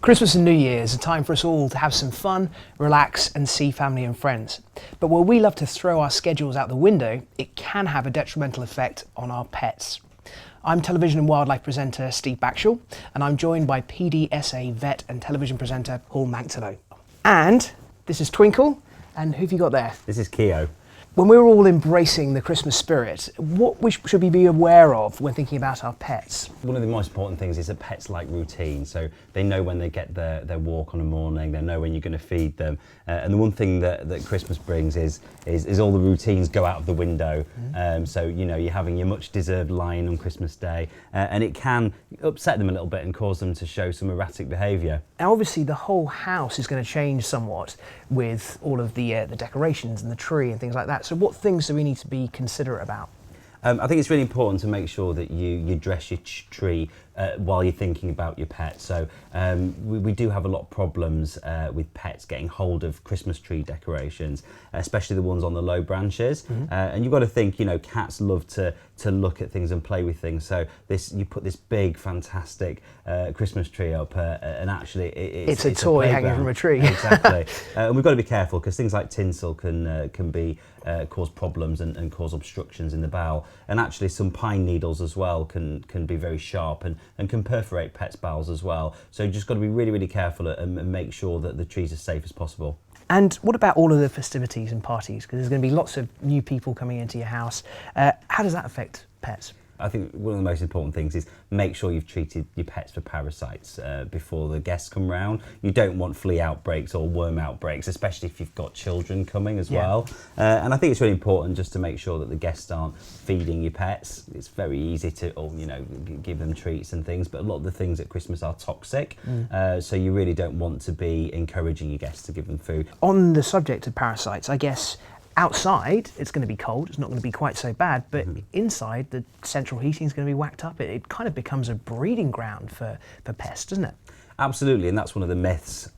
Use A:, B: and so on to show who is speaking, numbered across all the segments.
A: Christmas and New Year is a time for us all to have some fun, relax and see family and friends. But while we love to throw our schedules out the window, it can have a detrimental effect on our pets. I'm television and wildlife presenter Steve Backshall, and I'm joined by PDSA vet and television presenter Paul Manktelow. And this is Twinkle, and who have you got there?
B: This is Keo.
A: When we're all embracing the Christmas spirit, what should we be aware of when thinking about our pets?
B: One of the most important things is that pets like routine, so they know when they get their walk on a morning, they know when you're going to feed them, and the one thing that Christmas brings is all the routines go out of the window. So you know, you're having your much deserved lie-in on Christmas Day, and it can upset them a little bit and cause them to show some erratic behaviour.
A: Now obviously the whole house is going to change somewhat with all of the decorations and the tree and things like that. So what things do we need to be considerate about?
B: I think it's really important to make sure that you dress your tree while you're thinking about your pet. So we do have a lot of problems with pets getting hold of Christmas tree decorations, especially the ones on the low branches. And you've got to think, you know, cats love to look at things and play with things. So you put this big, fantastic Christmas tree up, and actually it's
A: a toy hanging from a tree.
B: Exactly. And we've got to be careful because things like tinsel can be cause problems and cause obstructions in the bowel. And actually some pine needles as well can be very sharp and can perforate pets' bowels as well. So you just got to be really, really careful and make sure that the tree's as safe as possible.
A: And what about all of the festivities and parties? Because there's going to be lots of new people coming into your house. How does that affect pets?
B: I think one of the most important things is make sure you've treated your pets for parasites before the guests come round. You don't want flea outbreaks or worm outbreaks, especially if you've got children coming as well. And I think it's really important just to make sure that the guests aren't feeding your pets. It's very easy to, give them treats and things, but a lot of the things at Christmas are toxic. So you really don't want to be encouraging your guests to give them food. On
A: the subject of parasites, I guess outside it's going to be cold, it's not going to be quite so bad, but inside the central heating is going to be whacked up. It kind of becomes a breeding ground for pests, doesn't it?
B: Absolutely, and that's one of the myths.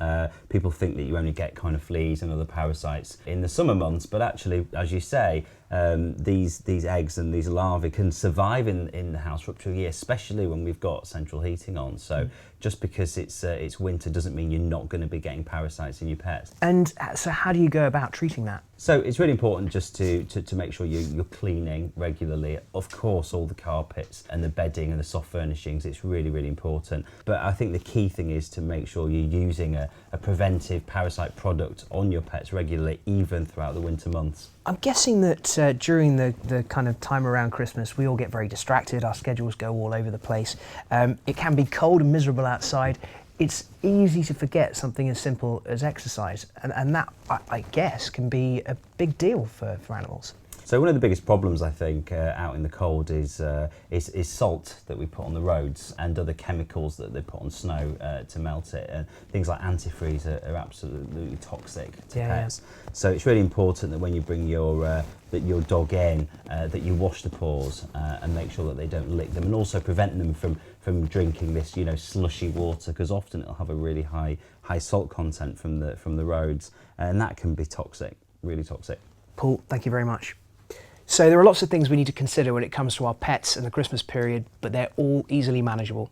B: People think that you only get kind of fleas and other parasites in the summer months, but actually, as you say, these eggs and these larvae can survive in the house for up to a year, especially when we've got central heating on. So just because it's winter doesn't mean you're not going to be getting parasites in your pets. And
A: so how do you go about treating that?
B: So it's really important just to make sure you're cleaning regularly. Of course, all the carpets and the bedding and the soft furnishings, it's really, really important. But I think the key thing is to make sure you're using a preventive parasite product on your pets regularly, even throughout the winter months.
A: I'm guessing that during the kind of time around Christmas, we all get very distracted, our schedules go all over the place. It can be cold and miserable outside. It's easy to forget something as simple as exercise, and that, I guess, can be a big deal for animals.
B: So one of the biggest problems, I think, out in the cold is salt that we put on the roads and other chemicals that they put on snow to melt it. And things like antifreeze are absolutely toxic to pets. Yeah. So it's really important that when you bring your dog in, that you wash the paws and make sure that they don't lick them, and also prevent them from drinking this, slushy water, because often it'll have a really high salt content from the roads, and that can be toxic, really toxic.
A: Paul, thank you very much. So there are lots of things we need to consider when it comes to our pets in the Christmas period, but they're all easily manageable.